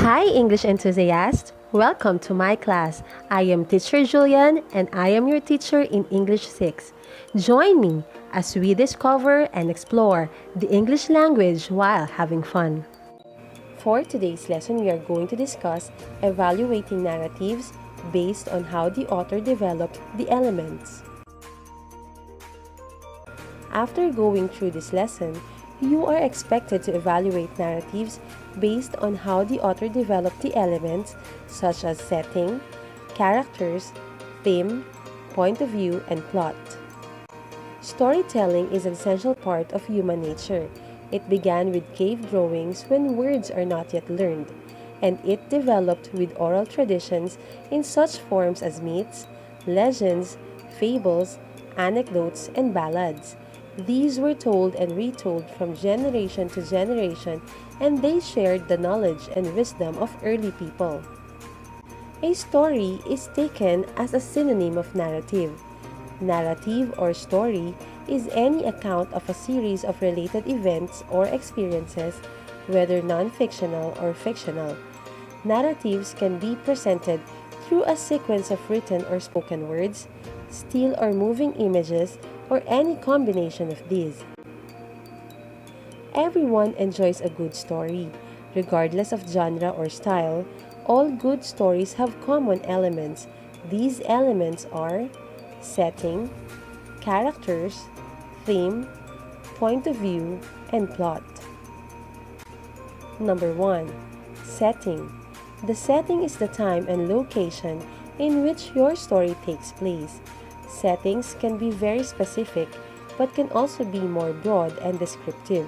Hi, English enthusiasts! Welcome to my class. I am Teacher Julian and I am your teacher in English 6. Join me as we discover and explore the English language while having fun. For today's lesson, we are going to discuss evaluating narratives based on how the author developed the elements. After going through this lesson, you are expected to evaluate narratives based on how the author developed the elements such as setting, characters, theme, point of view, and plot. Storytelling is an essential part of human nature. It began with cave drawings when words are not yet learned, and it developed with oral traditions in such forms as myths, legends, fables, anecdotes, and ballads. These were told and retold from generation to generation, and they shared the knowledge and wisdom of early people. A story is taken as a synonym of narrative. Narrative or story is any account of a series of related events or experiences, whether non-fictional or fictional. Narratives can be presented through a sequence of written or spoken words, still or moving images, or any combination of these. Everyone enjoys a good story. Regardless of genre or style, all good stories have common elements. These elements are setting, characters, theme, point of view, and plot. Number 1. Setting. The setting is the time and location in which your story takes place. Settings can be very specific, but can also be more broad and descriptive.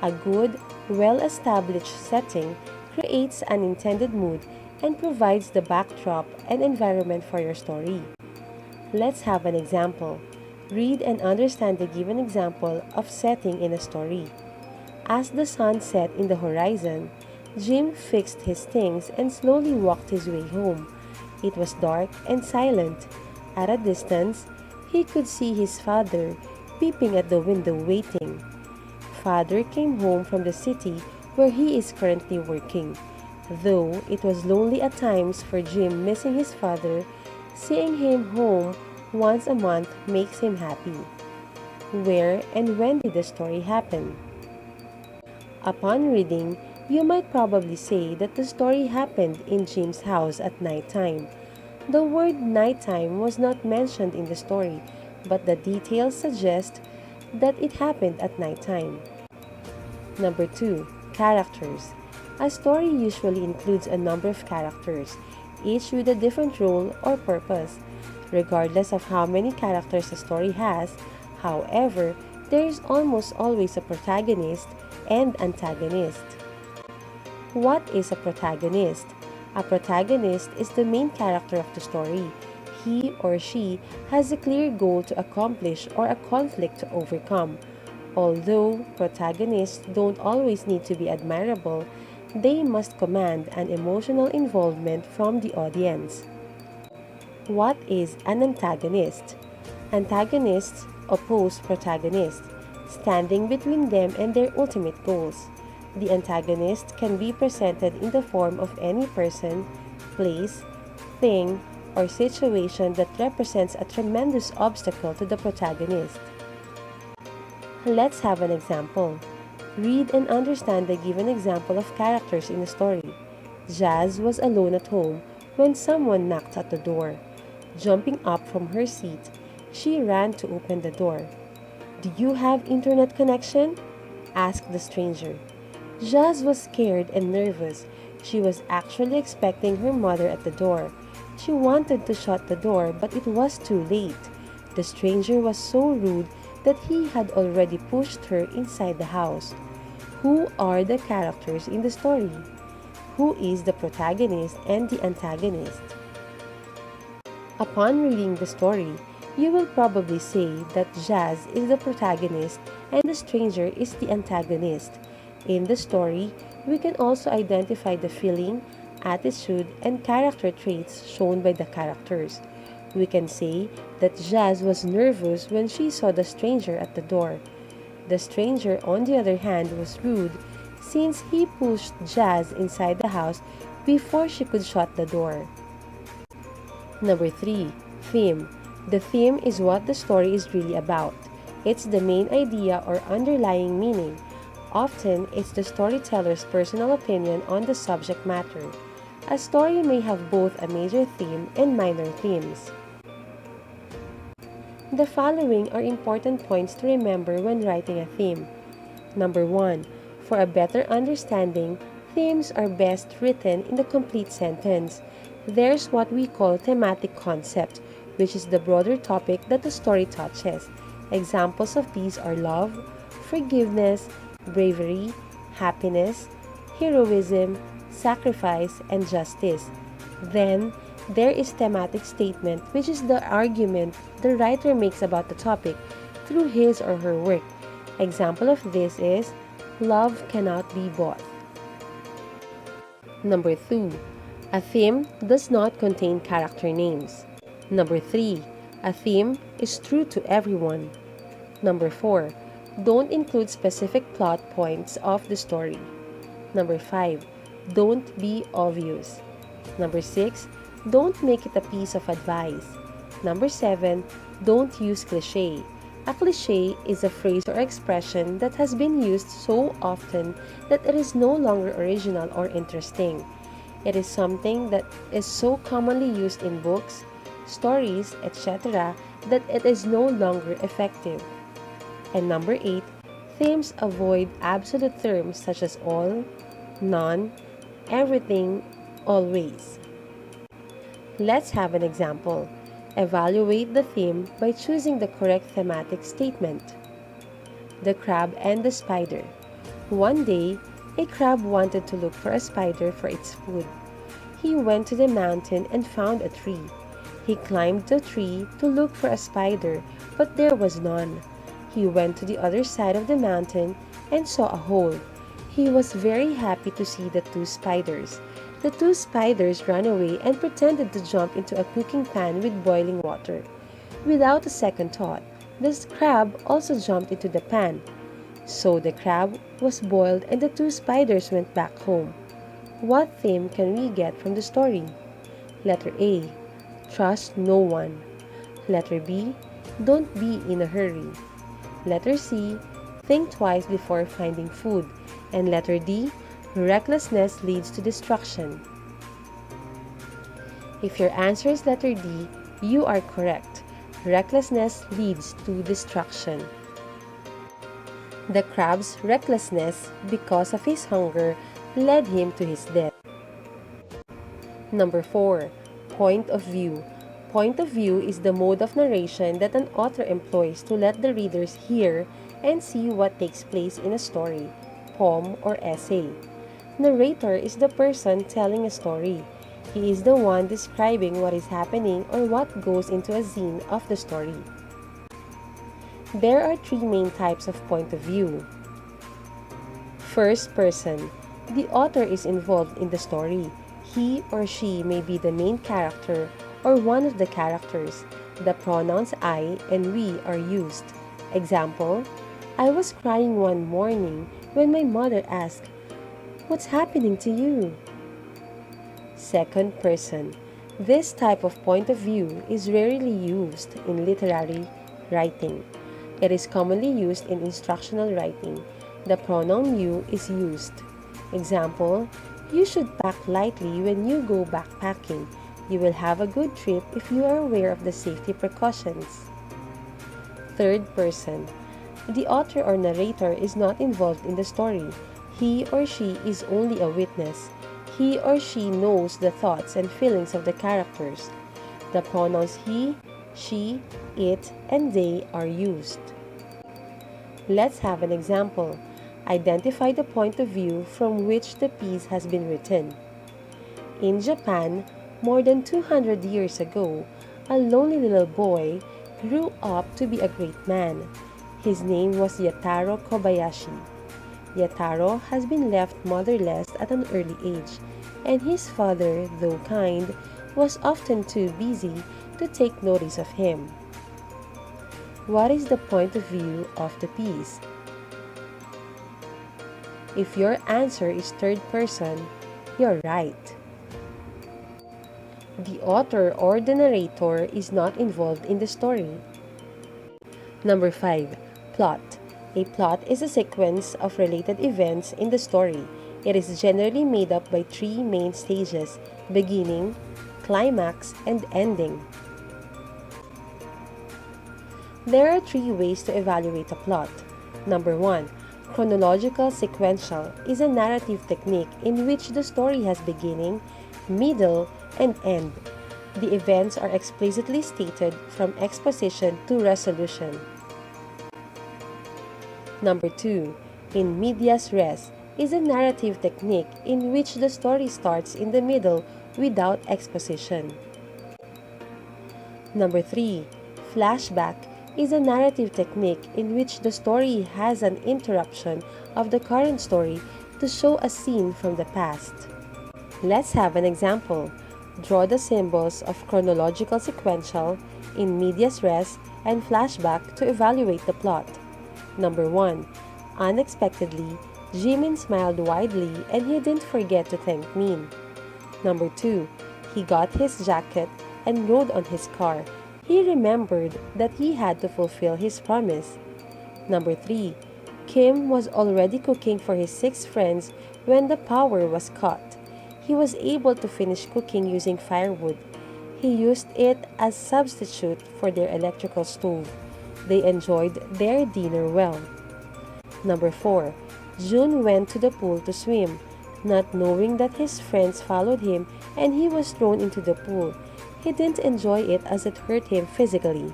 A good, well-established setting creates an intended mood and provides the backdrop and environment for your story. Let's have an example. Read and understand the given example of setting in a story. As the sun set in the horizon, Jim fixed his things and slowly walked his way home. It was dark and silent. At a distance, he could see his father peeping at the window waiting. Father came home from the city where he is currently working. Though it was lonely at times for Jim missing his father, seeing him home once a month makes him happy. Where and when did the story happen? Upon reading, you might probably say that the story happened in Jim's house at night time. The word nighttime was not mentioned in the story, but the details suggest that it happened at nighttime. Number 2. Characters. A story usually includes a number of characters, each with a different role or purpose. Regardless of how many characters a story has, however, there is almost always a protagonist and antagonist. What is a protagonist? A protagonist is the main character of the story. He or she has a clear goal to accomplish or a conflict to overcome. Although protagonists don't always need to be admirable, they must command an emotional involvement from the audience. What is an antagonist? Antagonists oppose protagonists, standing between them and their ultimate goals. The antagonist can be presented in the form of any person, place, thing, or situation that represents a tremendous obstacle to the protagonist. Let's have an example. Read and understand the given example of characters in the story. Jazz was alone at home when someone knocked at the door. Jumping up from her seat, she ran to open the door. "Do you have internet connection?" asked the stranger. Jazz was scared and nervous. She was actually expecting her mother at the door. She wanted to shut the door, but it was too late. The stranger was so rude that he had already pushed her inside the house. Who are the characters in the story? Who is the protagonist and the antagonist? Upon reading the story, you will probably say that Jazz is the protagonist and the stranger is the antagonist. In the story, we can also identify the feeling, attitude, and character traits shown by the characters. We can say that Jazz was nervous when she saw the stranger at the door. The stranger, on the other hand, was rude since he pushed Jazz inside the house before she could shut the door. Number 3. Theme. The theme is what the story is really about. It's the main idea or underlying meaning. Often, it's the storyteller's personal opinion on the subject matter. A story may have both a major theme and minor themes. The following are important points to remember when writing a theme. Number 1. For a better understanding, themes are best written in the complete sentence. There's what we call thematic concept, which is the broader topic that the story touches. Examples of these are love, forgiveness, bravery, happiness, heroism, sacrifice, and justice. Then, there is thematic statement, which is the argument the writer makes about the topic through his or her work. Example of this is, love cannot be bought. Number 2. A theme does not contain character names. Number 3. A theme is true to everyone. Number 4. Don't include specific plot points of the story. Number 5. Don't be obvious. Number 6. Don't make it a piece of advice. Number 7. Don't use cliché. A cliché is a phrase or expression that has been used so often that it is no longer original or interesting. It is something that is so commonly used in books, stories, etc. that it is no longer effective. And number 8, themes avoid absolute terms such as all, none, everything, always. Let's have an example. Evaluate the theme by choosing the correct thematic statement. The crab and the spider. One day, a crab wanted to look for a spider for its food. He went to the mountain and found a tree. He climbed the tree to look for a spider, but there was none. He went to the other side of the mountain and saw a hole. He was very happy to see the two spiders. The two spiders ran away and pretended to jump into a cooking pan with boiling water. Without a second thought, the crab also jumped into the pan. So the crab was boiled and the two spiders went back home. What theme can we get from the story? Letter A. Trust no one. Letter B. Don't be in a hurry. Letter C. Think twice before finding food. And letter D. Recklessness leads to destruction. If your answer is letter D, you are correct. Recklessness leads to destruction. The crab's recklessness, because of his hunger, led him to his death. Number 4. Point of view. Point of view is the mode of narration that an author employs to let the readers hear and see what takes place in a story, poem, or essay. Narrator is the person telling a story. He is the one describing what is happening or what goes into a scene of the story. There are 3 main types of point of view. First person. The author is involved in the story. He or she may be the main character or one of the characters. The pronouns I and we are used. Example, I was crying one morning when my mother asked, "What's happening to you?" Second person. This type of point of view is rarely used in literary writing. It is commonly used in instructional writing. The pronoun you is used. Example, you should pack lightly when you go backpacking. You will have a good trip if you are aware of the safety precautions. Third person. The author or narrator is not involved in the story. He or she is only a witness. He or she knows the thoughts and feelings of the characters. The pronouns he, she, it, and they are used. Let's have an example. Identify the point of view from which the piece has been written. In Japan, more than 200 years ago, a lonely little boy grew up to be a great man. His name was Yataro Kobayashi. Yataro has been left motherless at an early age, and his father, though kind, was often too busy to take notice of him. What is the point of view of the piece? If your answer is third person, you're right. The author or the narrator is not involved in the story. Number 5. Plot. A plot is a sequence of related events in the story. It is generally made up by three main stages: beginning, climax, and ending. There are three ways to evaluate a plot. Number 1. Chronological sequential is a narrative technique in which the story has beginning, middle, and end. The events are explicitly stated from exposition to resolution. Number 2. In medias res is a narrative technique in which the story starts in the middle without exposition. Number 3. Flashback is a narrative technique in which the story has an interruption of the current story to show a scene from the past. Let's have an example. Draw the symbols of chronological sequential, in medias res, and flashback to evaluate the plot. Number 1. Unexpectedly, Jimin smiled widely and he didn't forget to thank Min. Number 2. He got his jacket and rode on his car. He remembered that he had to fulfill his promise. Number 3. Kim was already cooking for his 6 friends when the power was cut. He was able to finish cooking using firewood. He used it as substitute for their electrical stove. They enjoyed their dinner well. Number 4. Jun went to the pool to swim, not knowing that his friends followed him and he was thrown into the pool. He didn't enjoy it as it hurt him physically.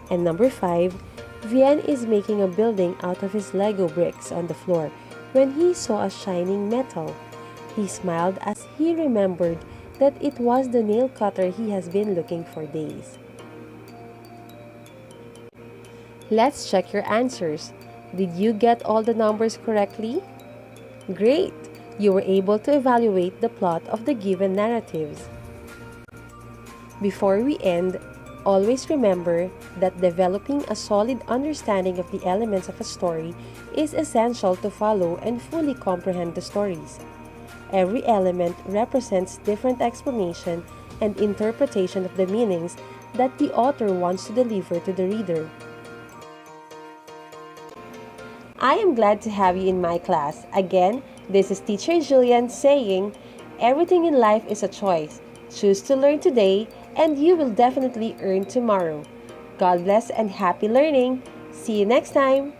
And number 5. Vian is making a building out of his Lego bricks on the floor when he saw a shining metal. He smiled as he remembered that it was the nail cutter he has been looking for days. Let's check your answers. Did you get all the numbers correctly? Great! You were able to evaluate the plot of the given narratives. Before we end, always remember that developing a solid understanding of the elements of a story is essential to follow and fully comprehend the stories. Every element represents different explanation and interpretation of the meanings that the author wants to deliver to the reader. I am glad to have you in my class. Again, this is Teacher Julian saying, everything in life is a choice. Choose to learn today and you will definitely earn tomorrow. God bless and happy learning. See you next time.